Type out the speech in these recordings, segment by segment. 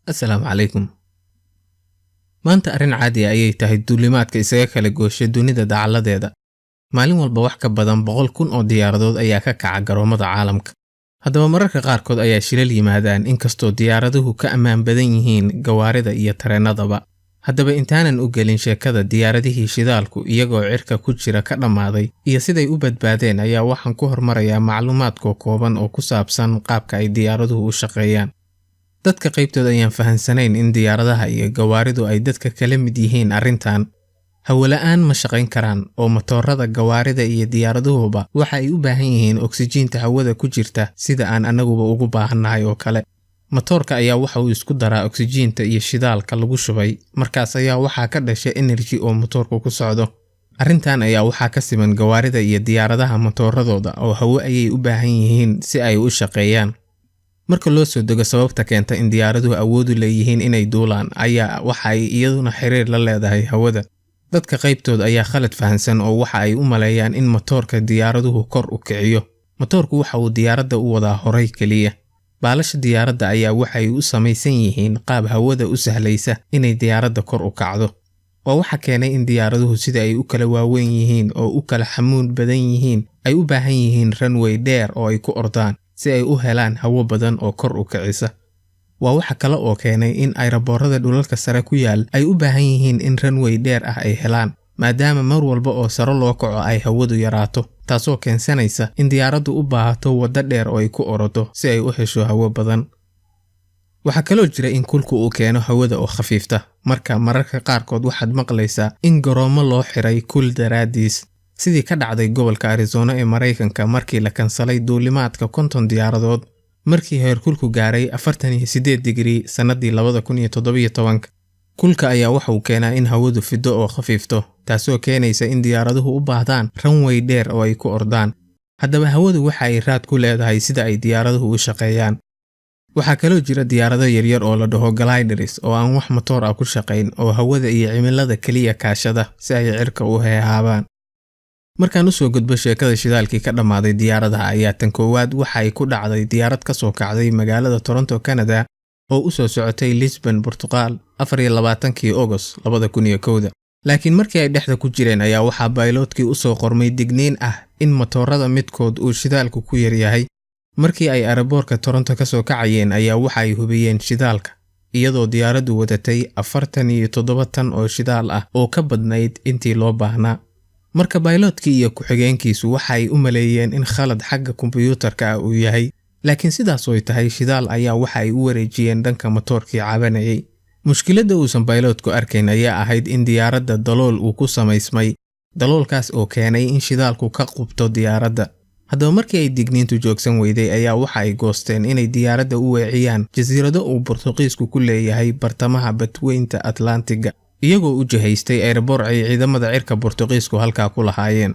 Assalaamu calaykum. Maanta arrin caadi ah ayay tahay duulimaadka isaga kala gooshay dunida dacaladeeda. Maalin walba wax ka badan 100,000 oo diyaaradood ayaa ka kaca garoomada caalamka. Haddaba mararka qaarkood ayaa shilal yimaadaan inkastoo diyaaraduhu ka ammaan badan yihiin gawaarida iyo tareenadaba. Haddaba intaanan u gelin sheekada diyaaradihii shidaalku iyagoo cirka ku jira ka dhammaaday iyo siday u badbaadeen ayaa waxaan ku hormarayaa macluumaad kooban oo ku saabsan qaabka ay diyaaraduhu u shaqeeyaan. Dadka qaybtooda ayaan fahansanayn in diyaaradaha iyo gawaaridu ay dadka kala mid yihiin arrintan. Hawla'aan ma shaqayn karaan oo matoorada gawaarida iyo diyaaraduhuba waxa ay u baahan yihiin oksijiinta hawada ku jirta sida aan anaguba ugu baahannahay oo kale. Matoorka ayaa waxa uu isku daraa oksijiinta iyo shidaalka lagu shubay, markaas ayaa waxaa ka dhashay energy oo matoorku ku socdo. Arrintan ayaa waxaa ka siman gawaarida iyo diyaaradaha matooradooda oo hawo ayay u baahan yihiin si ay u shaqeeyaan. Marka loo soo dego sababta keenta in diyaaraduhu awood u leeyihiin inay duulaan ayaa waxa ay iyaduna xiriir la leedahay hawada. Dadka qaybtooda ayaa khalad fahansan oo waxa ay u maleeyaan in matoorka diyaaraduhu kor u kiciyo. Matoorku waxa uu diyaaradda u wadaa horay kaliya. Baalasha diyaaradda ayaa waxay u samaysan yihiin qaab hawada u sahlaysa inay diyaaradda kor u kacdo. Waa waxa keenay in diyaaraduhu sida ay u kala waaweyn yihiin oo u kala xamuul badan yihiin ay u baahan yihiin runway dheer oo ay ku ordaan si ay u helaan hawo badan oo kor u kicisa. Waa waxa kale oo keenay in ayraboorada dhulalka sare ku yaal ay u baahan yihiin in runway dheer ah ay helaan, maadaama mar walba oo sare loo kaco ay hawadu yaraato, taasoo keensanaysa in diyaaraddu u baahato waddo dheer oo ay ku orodo si ay u hesho hawo badan. Waxa kaloo jira in kulku uu keeno hawada oo khafiifta, mararka qaarkood waxaad maqlaysaa in garoomo loo xiray kul daraadiis. Sidii ka dhacday gobolka Arizona ee Mareykanka markii la kansalay duulimaadka 50 diyaaradood markii heerkulku gaaray 48 digrii sanadii 2017. Kulka ayaa waxa uu keenaa in hawadu fido oo khafiifto, taasoo keenaysa in diyaaraduhu u baahdaan runway dheer oo ay ku ordaan. Haddaba hawadu waxa ay raad ku leedahay sida ay diyaaraduhu u shaqeeyaan. Waxaa kaloo jira diyaarado yaryar oo la dhaho gliders oo aan wax matoor ah ku shaqayn oo hawada iyo cimilada kaliya kaashada si ay cirka u heehaabaan. Markaan u soo gudbo sheekada shidaalkii ka dhammaaday diyaaradaha ayaa tan koowaad waxa ay ku dhacday diyaarad ka soo kacday magaalada Toronto, Canada oo u soo socotay Lisbon, Portugal 24kii August 2001. Laakiin markii ay dhexda ku jireen ayaa waxaa pilotkii u soo qormay digniin ah in matoorada midkood uu shidaalku ku yar yahay. Markii ay aeroboorka Toronto ka soo kacayeen ayaa waxa ay hubiyeen shidaalka, iyadoo diyaaraddu wadatay 47 tan oo shidaal ah oo ka badnayd intii loo baahnaa. Marka pilotkii iyo ku-xigeenkiisu waxa ay u maleeyeen in khalad xagga kombiyuutarka ah uu yahay, laakiin sidaas oo tahay shidaal ayaa waxa ay u wareejiyeen dhanka matoorkii cabanayay. Mushkiladda uusan pilotku arkayn ayaa ahayd in diyaaradda dalool uu ku samaysmay, daloolkaas oo keenay in shidaalku ka qubto diyaaradda. Haddaba markii ay digniintu joogsan weyday ayaa waxa ay goosteen inay diyaaradda u weeciyaan jasiirado uu Boortaqiisku ku leeyahay bartamaha badweynta Atlantiga, iyagoo u jihaystay aeroboor ay ciidamada cirka Boortaqiisku halkaa ku lahaayeen.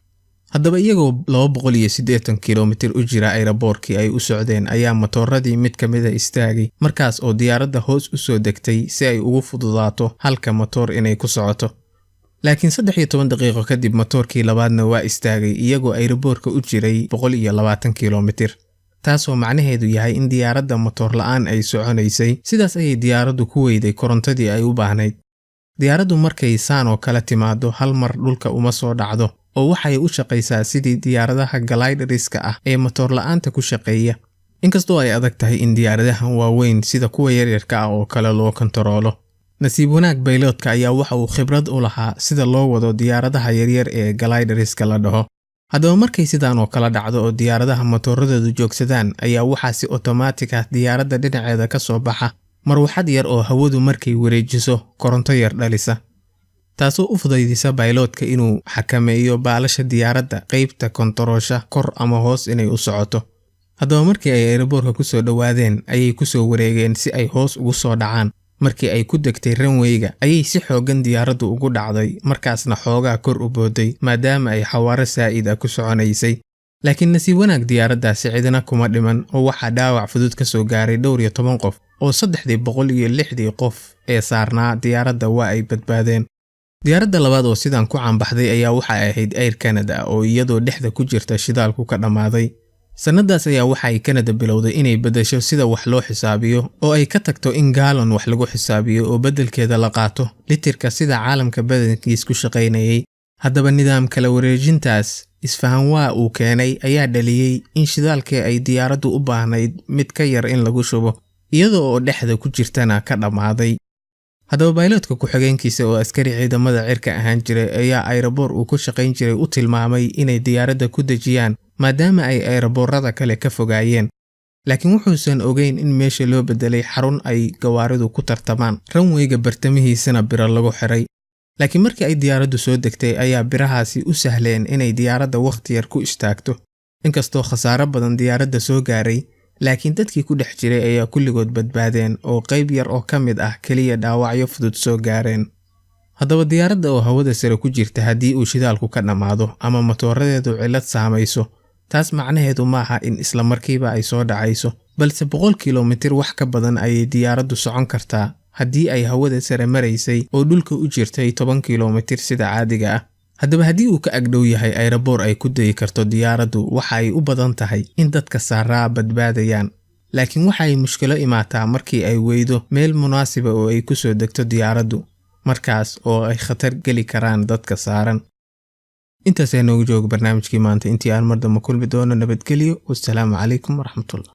Haddaba iyagoo 280 kiiloomitir u jira aeroboorkii ay u socdeen ayaa matooradii mid ka mid ah istaagay, markaas oo diyaaradda hoos u soo degtay si ay ugu fududaato halka matoor inay ku socoto. Laakiin 13 daqiiqo kadib matoorkii labaadna waa istaagay iyagoo aeroboorka u jiray 120 kiiloomitir. Taasoo macnaheedu yahay in diyaaradda matoor la'aan ay soconaysay, sidaas ayay diyaaraddu ku weyday korontadii ay u baahnayd. Diyaaraddu markay saan oo kala timaado hal mar dhulka uma soo dhacdo oo waxay u shaqaysaa sidii diyaaradaha gliderska ah ee matoor la'aanta ku shaqeeya. Inkastoo ay adag tahay in diyaaradahan waaweyn sida kuwa yaryarka ah oo kale loo kontaroolo. Nasiib wanaag pilotka ayaa waxa uu khibrad u lahaa sida loo wado diyaaradaha yaryar ee gliderska la dhaho. Haddaba markay sidaan oo kala dhacdo oo diyaaradaha matooradoodu joogsadaan ayaa waxaa si otomaatig ah diyaaradda dhinaceeda ka soo baxa marwaxad yar oo hawadu markay wareejiso koronto yar dhalisa, taasoo u fududeynaysa pilotka inuu xakameeyo baalasha diyaaradda qaybta kontaroosha kor ama hoos inay u socoto. Haddaba markii ay aeroboorka ku soo dhawaadeen ayay ku soo wareegeen si ay hoos ugu soo dhacaan. Markii ay ku degtay runwayga ayay si xoogan diyaaraddu ugu dhacday, markaasna xoogaa kor u booday maadaama ay xawaare saa'id ah ku soconaysay. Laakiin nasiib wanaag diyaaraddaasi cidina kuma dhiman oo waxaa dhaawac fudud ka soo gaaray 12 qof oo 360 qof ee saarnaa diyaaradda waa ay badbaadeen. Diyaaradda labaad oo sidaan ku caanbaxday ayaa waxa ay ahayd Air Canada oo iyadoo dhexda ku jirta shidaalku ka dhammaaday. sanadaas ayaa waxa ay Canada bilowday inay bedesho sida wax loo xisaabiyo oo ay ka tagto in gallon wax lagu xisaabiyo oo bedelkeeda la qaato litirka sida caalamka badankiis ku shaqaynayay. haddaba nidaam kala wareejintaas isfahan waa uu keenay ayaa dhaliyay in shidaalkii ay diyaaraddu u baahnayd mid ka yar in lagu shubo iyadoo oo dhexda ku jirtana ka dhamaaday. haddaba bayloodka ku-xigeenkiisa oo askari ciidamada cirka ahaan jiray ayaa aeroboor uu ku shaqayn jiray u tilmaamay inay diyaaradda ku dejiyaan maadaama ay aeroboorada kale ka fogaayeen, laakiin wuxuusan ogeyn in meesha loo bedelay xarun ay gawaaridu ku tartamaan, runwayga bartamihiisana biro lagu xiray. laakiin markii ay diyaaraddu soo degtay ayaa birahaasi u sahleen inay diyaaradda waqti yar ku istaagto. inkastoo khasaaro badan diyaaradda soo gaaray, laakiin dadkii ku dhex jiray ayaa kulligood badbaadeen oo qayb yar oo ka mid ah kaliya dhaawacyo fudud soo gaareen. haddaba diyaaradda oo hawada sare ku jirta haddii uu shidaalku ka dhamaado ama matooradeedu cilad saamayso, taas macnaheedu maaha in isla markiiba ay soo dhacayso, balse 100 kilomitir wax ka badan ayay diyaaraddu socon kartaa haddii ay hawada sare maraysay oo dhulka u jirtay 10 kilomitir sida caadiga ah. haddaba haddii uu ka agdhow yahay aeroboor ay ku degi karto diyaaraddu, waxa ay u badan tahay in dadka saaraa badbaadayaan. laakiin waxa ay mushkilo imaataa markii ay weydo meel munaasiba oo ay ku soo degto diyaaraddu, markaas oo ay khatar geli karaan dadka saaran. intaas ayaa noogu jooga barnaamijkii maanta. intii aan mar dambe kulmi doono, nabadgelyo. wassalaamu calaykum waraxmatullaah.